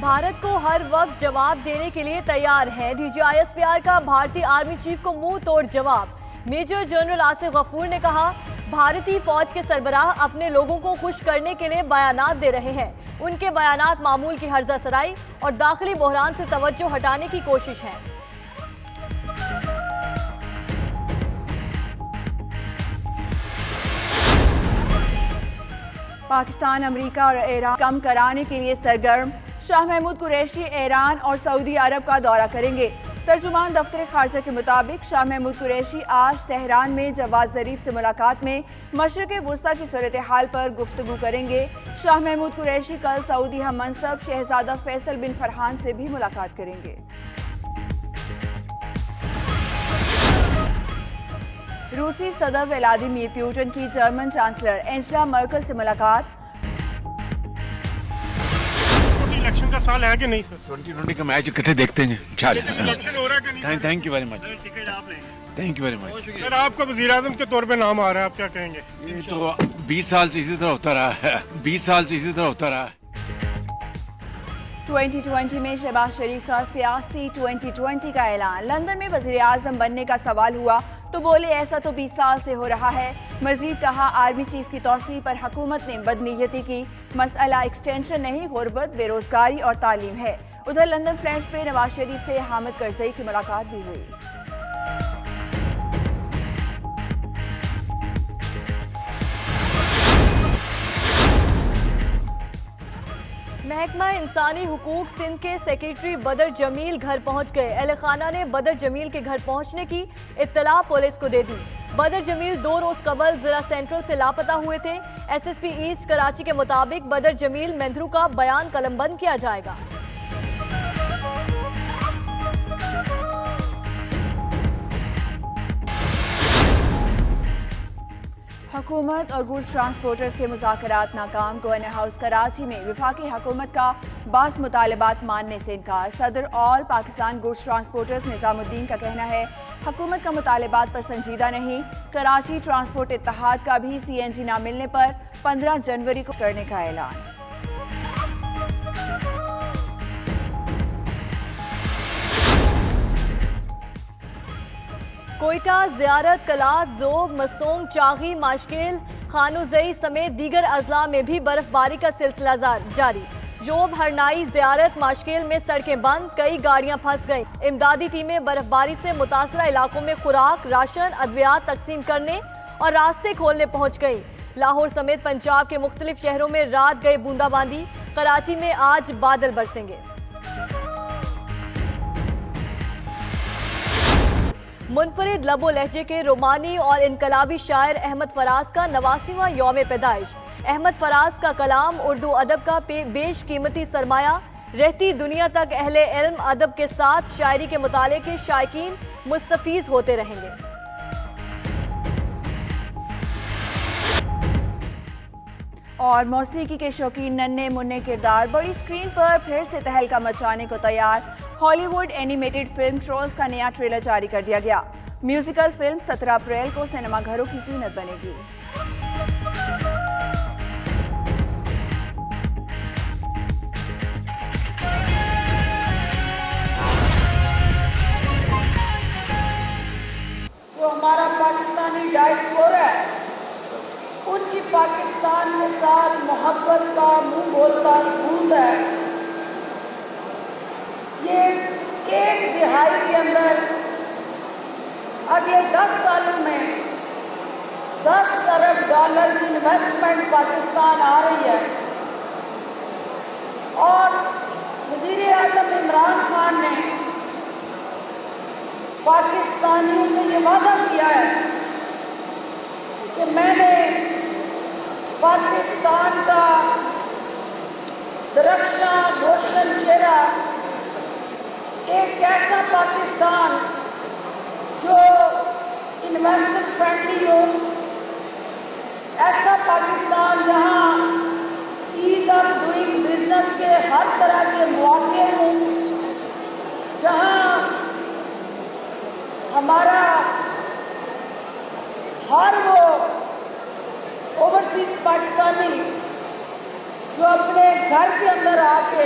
بھارت کو ہر وقت جواب دینے کے لیے تیار ہے۔ D G I S P R کا بھارتی آرمی چیف کو منہ توڑ جواب۔ میجر جنرل آصف غفور نے کہا بھارتی فوج کے سربراہ اپنے لوگوں کو خوش کرنے کے لیے بیانات دے رہے ہیں۔ ان کے بیانات معمول کی ہرزہ سرائی اور داخلی بحران سے توجہ ہٹانے کی کوشش ہے۔ پاکستان، امریکہ اور ایران کم کرانے کے لیے سرگرم۔ شاہ محمود قریشی ایران اور سعودی عرب کا دورہ کریں گے۔ ترجمان دفتر خارجہ کے مطابق شاہ محمود قریشی آج تہران میں جواد ظریف سے ملاقات میں مشرق وسطیٰ کی صورتحال پر گفتگو کریں گے۔ شاہ محمود قریشی کل سعودی ہم منصب شہزادہ فیصل بن فرحان سے بھی ملاقات کریں گے۔ روسی صدر ولادیمیر پوٹن کی جرمن چانسلر اینجلا مرکل سے ملاقات۔ الیکشن کا سال ہے کہ نہیں سر؟ 2020 کا میچ اکٹھے دیکھتے ہیں الیکشن ہو رہا ہے کہ نہیں؟ Thank you very much, thank you very much. Sir آپ کا وزیر اعظم کے طور پہ نام آ رہا ہے، آپ کیا کہیں گے؟ یہ تو 20 سال سے اسی طرح ہوتا رہا ہے، 20 سال سے اسی طرح ہوتا رہا ہے۔ 2020 میں شہباز شریف کا سیاسی 2020 کا اعلان۔ لندن میں وزیر اعظم بننے کا سوال ہوا تو بولے ایسا تو 20 سال سے ہو رہا ہے۔ مزید کہا آرمی چیف کی توسیع پر حکومت نے بدنیتی کی، مسئلہ ایکسٹینشن نہیں غربت، بے روزگاری اور تعلیم ہے۔ ادھر لندن فلائٹس پہ نواز شریف سے حامد کرزئی کی ملاقات بھی ہوئی۔ محکمہ انسانی حقوق سندھ کے سیکریٹری بدر جمیل گھر پہنچ گئے۔ اہل خانہ نے بدر جمیل کے گھر پہنچنے کی اطلاع پولیس کو دے دی۔ بدر جمیل 2 روز قبل ضلع سینٹرل سے لاپتہ ہوئے تھے۔ S S P east Karachi کے مطابق بدر جمیل مہندرو کا بیان قلم بند کیا جائے گا۔ حکومت اور گوڈز ٹرانسپورٹرز کے مذاکرات ناکام۔ گورنر ہاؤس کراچی میں وفاقی حکومت کا بعض مطالبات ماننے سے انکار۔ صدر آل پاکستان گوڈز ٹرانسپورٹرز نظام الدین کا کہنا ہے حکومت کا مطالبات پر سنجیدہ نہیں۔ کراچی ٹرانسپورٹ اتحاد کا بھی سی این جی نہ ملنے پر 15 جنوری کو کرنے کا اعلان۔ کوئٹہ، زیارت، کلات، ذوب، مستونگ، چاغی، ماشکیل، خانوزئی سمیت دیگر اضلاع میں بھی برف باری کا سلسلہ جاری۔ جوب، ہرنائی، زیارت، ماشکیل میں سڑکیں بند، کئی گاڑیاں پھنس گئیں۔ امدادی ٹیمیں برف باری سے متاثرہ علاقوں میں خوراک، راشن، ادویات تقسیم کرنے اور راستے کھولنے پہنچ گئیں۔ لاہور سمیت پنجاب کے مختلف شہروں میں رات گئے بوندا باندی۔ کراچی میں آج بادل برسیں گے۔ منفرد لب و لہجے کے رومانی اور انقلابی شاعر احمد فراز کا 89واں یوم پیدائش۔ احمد فراز کا کلام اردو ادب کا بیش قیمتی سرمایہ، رہتی دنیا تک اہل علم ادب کے ساتھ شاعری کے مطالعے کے شائقین مستفیض ہوتے رہیں گے۔ اور موسیقی کے شوقین ننھے منھے کردار بڑی اسکرین پر پھر سے تہلکہ مچانے کو تیار۔ ہالی ووڈ اینیمیٹڈ فلم ٹرولز کا نیا ٹریلر جاری کر دیا گیا۔ میوزیکل فلم 17 اپریل کو سینما گھروں کی زینت بنے گی۔ جو ہمارا پاکستانی ڈائسپورا ہے ان کی پاکستان کے ساتھ محبت کا منہ بولتا ثبوت ہے۔ یہ 1 دہائی کے اندر اگلے 10 سالوں میں 10 ارب ڈالر کی انویسٹمنٹ پاکستان آ رہی ہے، اور وزیر اعظم عمران خان نے پاکستانیوں سے یہ وعدہ کیا ہے کہ میں نے پاکستان کا درخشاں روشن چہرہ، ایک ایسا پاکستان جو انویسٹر فرینڈلی ہو، ایسا پاکستان جہاں ایز آف ڈوئنگ بزنس کے ہر طرح کے مواقع ہوں، جہاں ہمارا ہر وہ اوورسیز پاکستانی جو اپنے گھر کے اندر آ کے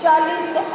40